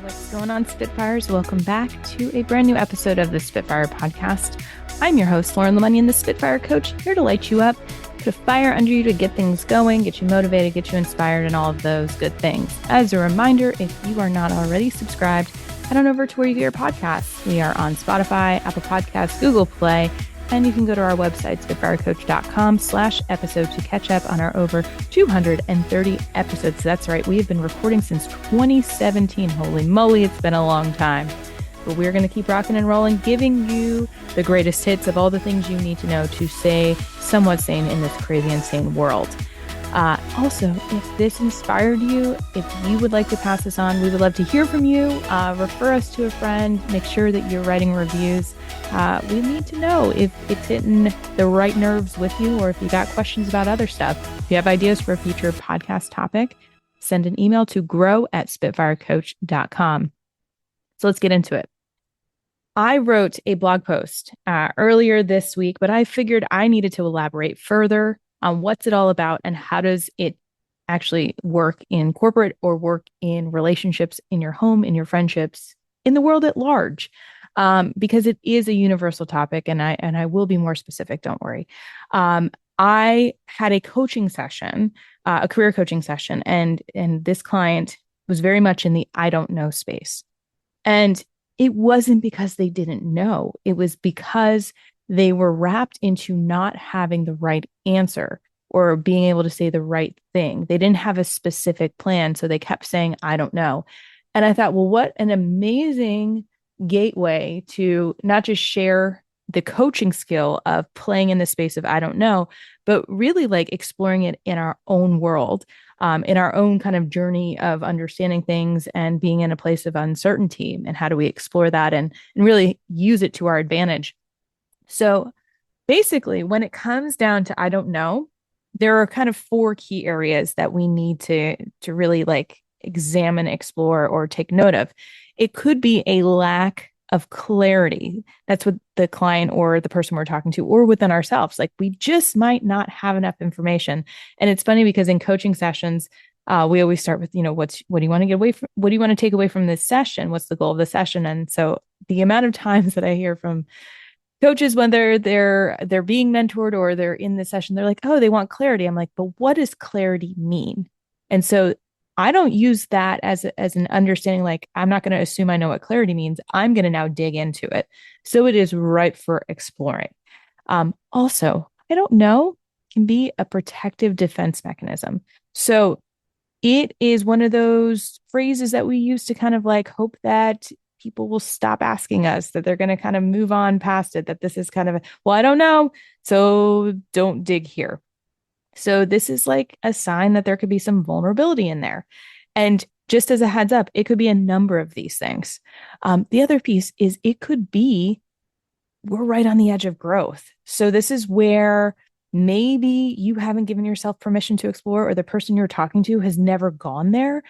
What's going on, Spitfires? Welcome back to a brand new episode of the Spitfire Podcast. I'm your host, Lauren Lemonnian, the Spitfire Coach, here to light you up, put a fire under you to get things going, get you motivated, get you inspired, and all of those good things. As a reminder, if you are not already subscribed, head on over to where you get your podcasts. We are on Spotify, Apple Podcasts, Google Play, and you can go to our website, spitfirecoach.com/episode to catch up on our over 230 episodes. That's right. We have been recording since 2017. Holy moly, it's been a long time. But we're going to keep rocking and rolling, giving you the greatest hits of all the things you need to know to stay somewhat sane in this crazy, insane world. Also, if this inspired you, if you would like to pass this on, we would love to hear from you. Refer us to a friend. Make sure that you're writing reviews. We need to know if it's hitting the right nerves with you or if you got questions about other stuff. If you have ideas for a future podcast topic, send an email to grow@spitfirecoach.com. So let's get into it. I wrote a blog post earlier this week, but I figured I needed to elaborate further on what's it all about and how does it actually work in corporate or work in relationships, in your home, in your friendships, in the world at large, because it is a universal topic, and I will be more specific. Don't worry. I had a coaching session, a career coaching session, and this client was very much in the I don't know space, and it wasn't because they didn't know. It was because they were wrapped into not having the right answer or being able to say the right thing. They didn't have a specific plan, so they kept saying, I don't know. And I thought, well, what an amazing gateway to not just share the coaching skill of playing in the space of I don't know, but really like exploring it in our own world, in our own kind of journey of understanding things and being in a place of uncertainty. And how do we explore that and really use it to our advantage? So basically, when it comes down to I don't know, there are kind of four key areas that we need to really like examine, explore, or take note of. It could be a lack of clarity. That's what the client or the person we're talking to, or within ourselves. Like we just might not have enough information. And it's funny because in coaching sessions, we always start with, what do you want to get away from? What do you want to take away from this session? What's the goal of the session? And so the amount of times that I hear from coaches when they're being mentored or they're in this session, they're like, oh, they want clarity. I'm like, but what does clarity mean? And so I don't use that as an understanding. Like, I'm not going to assume I know what clarity means. I'm going to now dig into it. So it is ripe for exploring. Also, I don't know can be a protective defense mechanism. So it is one of those phrases that we use to kind of like hope that people will stop asking us, that they're going to kind of move on past it, that this is kind of, well, I don't know, so don't dig here. So this is like a sign that there could be some vulnerability in there. And just as a heads up, it could be a number of these things. The other piece is it could be we're right on the edge of growth. So this is where maybe you haven't given yourself permission to explore, or the person you're talking to has never gone there,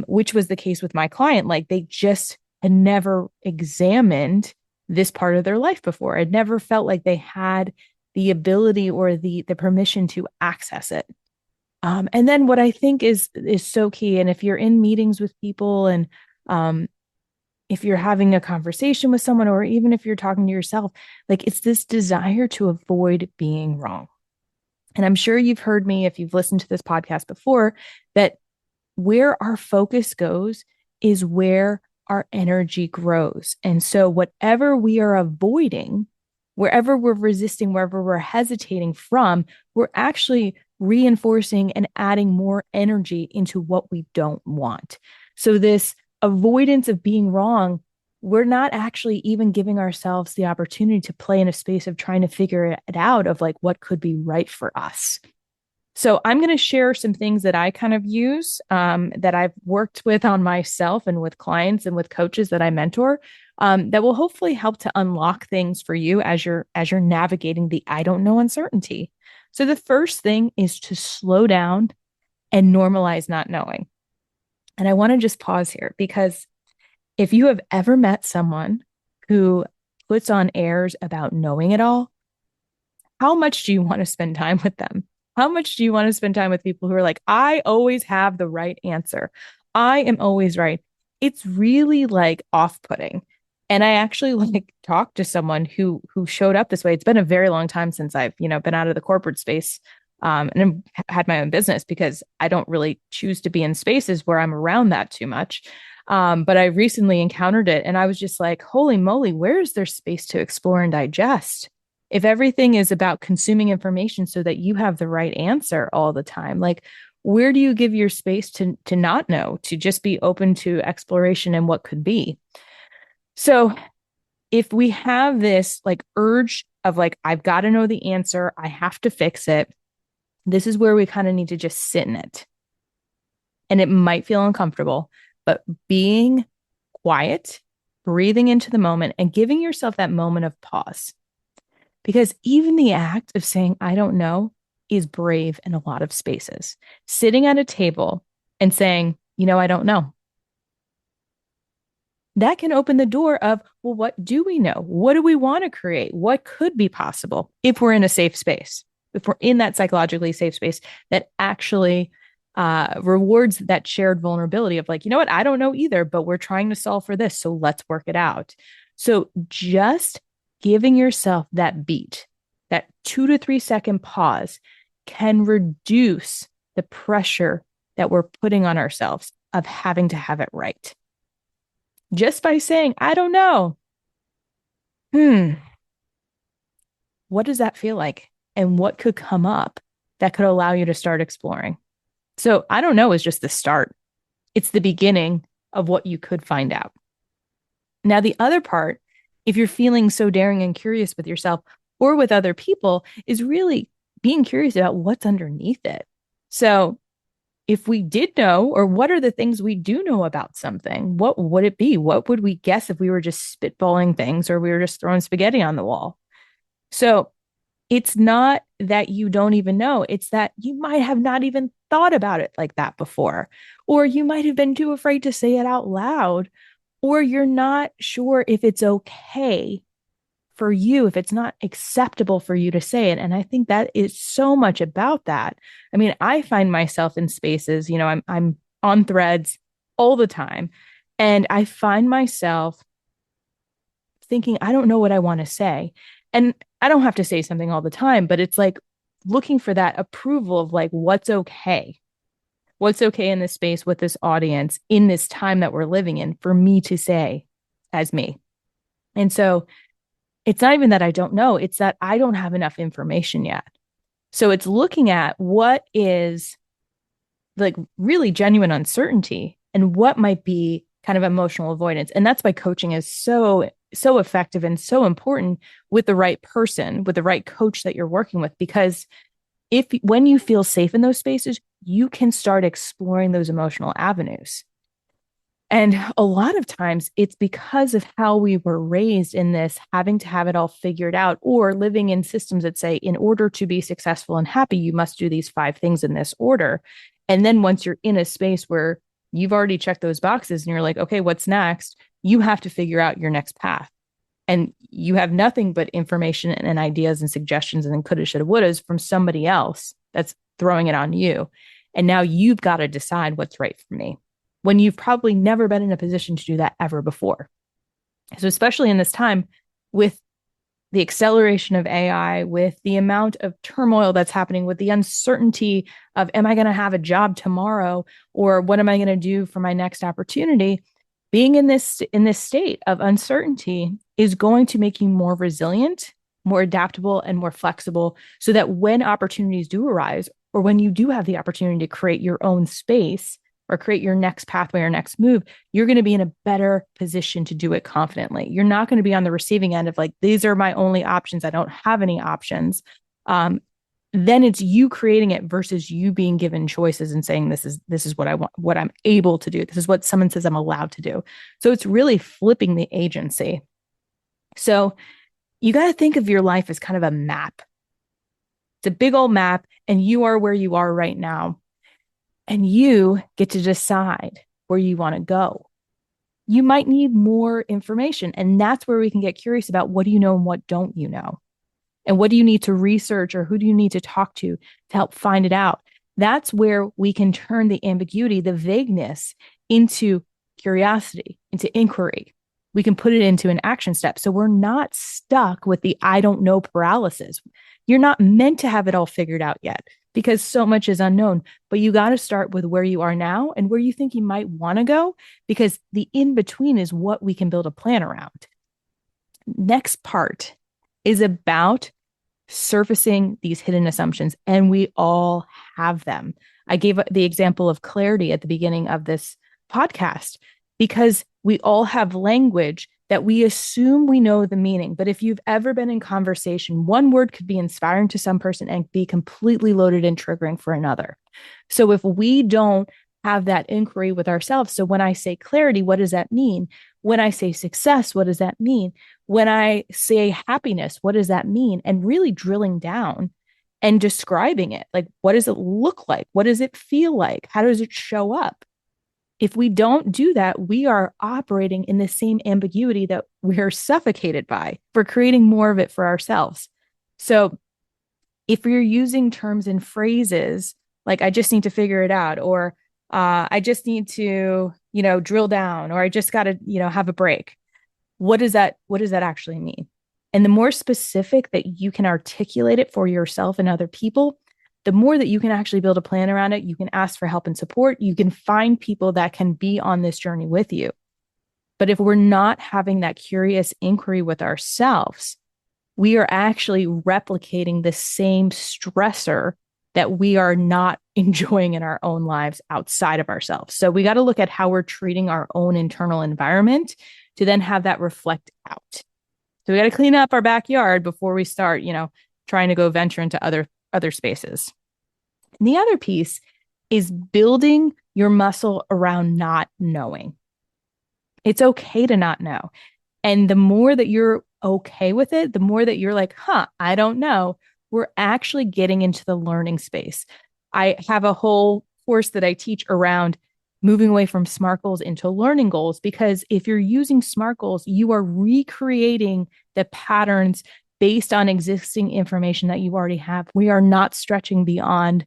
which was the case with my client. Like they just had never examined this part of their life before. It never felt like they had the ability or the permission to access it. And then what I think is so key, and if you're in meetings with people and if you're having a conversation with someone, or even if you're talking to yourself, like it's this desire to avoid being wrong. And I'm sure you've heard me, if you've listened to this podcast before, that where our focus goes is where our energy grows. And so whatever we are avoiding, wherever we're resisting, wherever we're hesitating from, we're actually reinforcing and adding more energy into what we don't want. So this avoidance of being wrong, we're not actually even giving ourselves the opportunity to play in a space of trying to figure it out of like what could be right for us. So I'm going to share some things that I kind of use, that I've worked with on myself and with clients and with coaches that I mentor, that will hopefully help to unlock things for you as you're navigating the I don't know uncertainty. So the first thing is to slow down and normalize not knowing. And I want to just pause here, because if you have ever met someone who puts on airs about knowing it all, how much do you want to spend time with them? How much do you want to spend time with people who are like, I always have the right answer. I am always right. it's really like off-putting. And I actually like talked to someone who showed up this way. It's been a very long time since I've, been out of the corporate space and had my own business because I don't really choose to be in spaces where I'm around that too much. But I recently encountered it and I was just like, holy moly, where is there space to explore and digest? If everything is about consuming information so that you have the right answer all the time, like where do you give your space to not know, to just be open to exploration and what could be? So if we have this like urge of like, I've got to know the answer, I have to fix it, this is where we kind of need to just sit in it. And it might feel uncomfortable, but being quiet, breathing into the moment, and giving yourself that moment of pause. Because even the act of saying, I don't know, is brave in a lot of spaces. Sitting at a table and saying, I don't know. That can open the door of, well, what do we know? What do we want to create? What could be possible if we're in a safe space, if we're in that psychologically safe space that actually rewards that shared vulnerability of like, you know what, I don't know either, but we're trying to solve for this. So let's work it out. So just giving yourself that beat, that 2 to 3 second pause can reduce the pressure that we're putting on ourselves of having to have it right. Just by saying, I don't know. What does that feel like? And what could come up that could allow you to start exploring? So I don't know is just the start. It's the beginning of what you could find out. Now, the other part, if you're feeling so daring and curious with yourself or with other people, is really being curious about what's underneath it. So if we did know, or what are the things we do know about something, what would it be? What would we guess if we were just spitballing things or we were just throwing spaghetti on the wall? So it's not that you don't even know, it's that you might have not even thought about it like that before, or you might have been too afraid to say it out loud, or you're not sure if it's okay for you, if it's not acceptable for you to say it. And I think that is so much about that. I mean, I find myself in spaces, I'm on threads all the time. And I find myself thinking, I don't know what I want to say. And I don't have to say something all the time, but it's like looking for that approval of like, what's okay? What's okay in this space with this audience in this time that we're living in for me to say as me. And so it's not even that I don't know, it's that I don't have enough information yet. So it's looking at what is like really genuine uncertainty and what might be kind of emotional avoidance. And that's why coaching is so effective and so important with the right person, with the right coach that you're working with, because if when you feel safe in those spaces, you can start exploring those emotional avenues. And a lot of times it's because of how we were raised in this, having to have it all figured out, or living in systems that say, in order to be successful and happy, you must do these 5 things in this order. And then once you're in a space where you've already checked those boxes and you're like, okay, what's next? You have to figure out your next path. And you have nothing but information and ideas and suggestions and then coulda, shoulda, wouldas from somebody else that's throwing it on you. And now you've got to decide what's right for me when you've probably never been in a position to do that ever before. So especially in this time with the acceleration of AI, with the amount of turmoil that's happening, with the uncertainty of, am I going to have a job tomorrow? Or what am I going to do for my next opportunity? Being in this state of uncertainty is going to make you more resilient, more adaptable, and more flexible, so that when opportunities do arise, or when you do have the opportunity to create your own space or create your next pathway or next move, you're going to be in a better position to do it confidently. You're not going to be on the receiving end of like, these are my only options, I don't have any options. Then it's you creating it versus you being given choices and saying, this is what I want, what I'm able to do. This is what someone says I'm allowed to do. So it's really flipping the agency. So you got to think of your life as kind of a map. It's a big old map, and you are where you are right now. And you get to decide where you want to go. You might need more information. And that's where we can get curious about, what do you know and what don't you know? And what do you need to research, or who do you need to talk to help find it out? That's where we can turn the ambiguity, the vagueness, into curiosity, into inquiry. We can put it into an action step. So we're not stuck with the I don't know paralysis. You're not meant to have it all figured out yet because so much is unknown, but you got to start with where you are now and where you think you might want to go, because the in between is what we can build a plan around. Next part is about surfacing these hidden assumptions, and we all have them. I gave the example of clarity at the beginning of this podcast because we all have language that we assume we know the meaning. But if you've ever been in conversation, one word could be inspiring to some person and be completely loaded and triggering for another. So if we don't have that inquiry with ourselves, so when I say clarity, what does that mean? When I say success, what does that mean? When I say happiness, what does that mean? And really drilling down and describing it. Like, what does it look like? What does it feel like? How does it show up? If we don't do that, we are operating in the same ambiguity that we're suffocated by. We're creating more of it for ourselves. So if you're using terms and phrases like, I just need to figure it out, or I just need to, drill down, or I just got to, have a break. What does that actually mean? And the more specific that you can articulate it for yourself and other people, the more that you can actually build a plan around it. You can ask for help and support. You can find people that can be on this journey with you. But if we're not having that curious inquiry with ourselves, we are actually replicating the same stressor that we are not enjoying in our own lives outside of ourselves. So we got to look at how we're treating our own internal environment to then have that reflect out. So we got to clean up our backyard before we start, trying to go venture into other spaces. And the other piece is building your muscle around not knowing. It's okay to not know. And the more that you're okay with it, the more that you're like, I don't know, we're actually getting into the learning space. I have a whole course that I teach around moving away from SMART goals into learning goals, because if you're using SMART goals, you are recreating the patterns based on existing information that you already have. We are not stretching beyond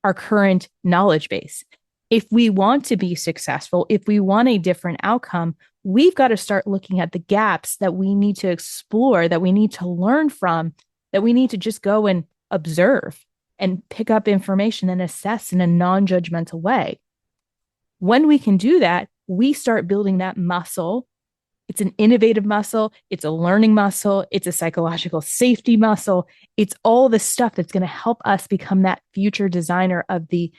our current knowledge base. If we want to be successful, if we want a different outcome, we've got to start looking at the gaps that we need to explore, that we need to learn from, that we need to just go and observe and pick up information and assess in a non-judgmental way. When we can do that, we start building that muscle. It's an innovative muscle. It's a learning muscle. It's a psychological safety muscle. It's all the stuff that's going to help us become that future designer of the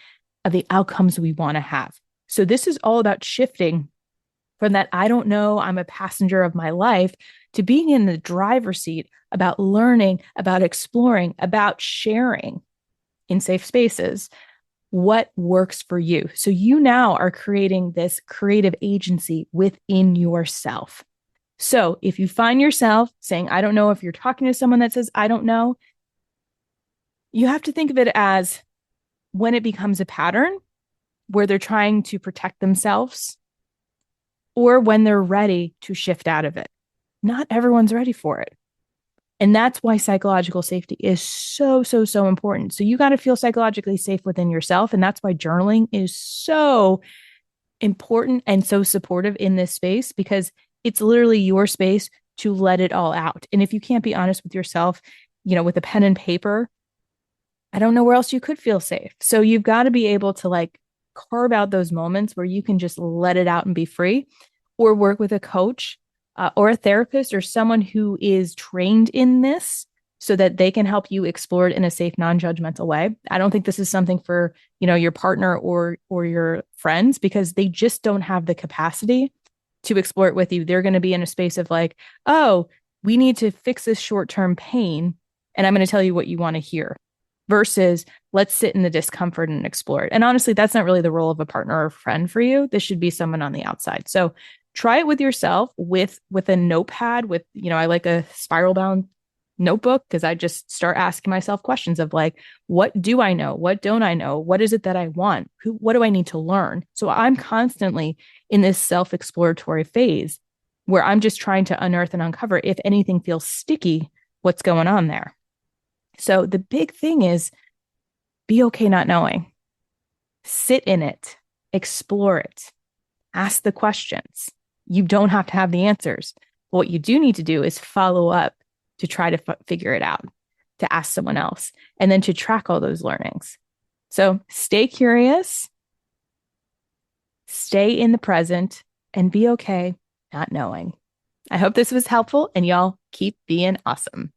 outcomes we want to have. So this is all about shifting from that I don't know, I'm a passenger of my life, to being in the driver's seat, about learning, about exploring, about sharing in safe spaces what works for you. So you now are creating this creative agency within yourself. So if you find yourself saying, I don't know, if you're talking to someone that says, I don't know, you have to think of it as when it becomes a pattern where they're trying to protect themselves, or when they're ready to shift out of it. Not everyone's ready for it. And that's why psychological safety is so, so, so important. So you got to feel psychologically safe within yourself. And that's why journaling is so important and so supportive in this space, because it's literally your space to let it all out. And if you can't be honest with yourself, with a pen and paper, I don't know where else you could feel safe. So you've got to be able to carve out those moments where you can just let it out and be free, or work with a coach or a therapist or someone who is trained in this so that they can help you explore it in a safe, non-judgmental way. I don't think this is something for, your partner or your friends, because they just don't have the capacity to explore it with you. They're going to be in a space of oh, we need to fix this short-term pain, and I'm going to tell you what you want to hear, versus let's sit in the discomfort and explore it. And honestly, that's not really the role of a partner or friend for you. This should be someone on the outside. So try it with yourself with a notepad, with, I like a spiral bound notebook, because I just start asking myself questions of what do I know? What don't I know? What is it that I want? What do I need to learn? So I'm constantly in this self-exploratory phase where I'm just trying to unearth and uncover, if anything feels sticky, what's going on there. So the big thing is, be okay not knowing. Sit in it, explore it, Ask the questions. You don't have to have the answers. But what you do need to do is follow up to try to figure it out, to ask someone else, and then to track all those learnings. So stay curious, stay in the present, and be okay not knowing. I hope this was helpful, and y'all keep being awesome.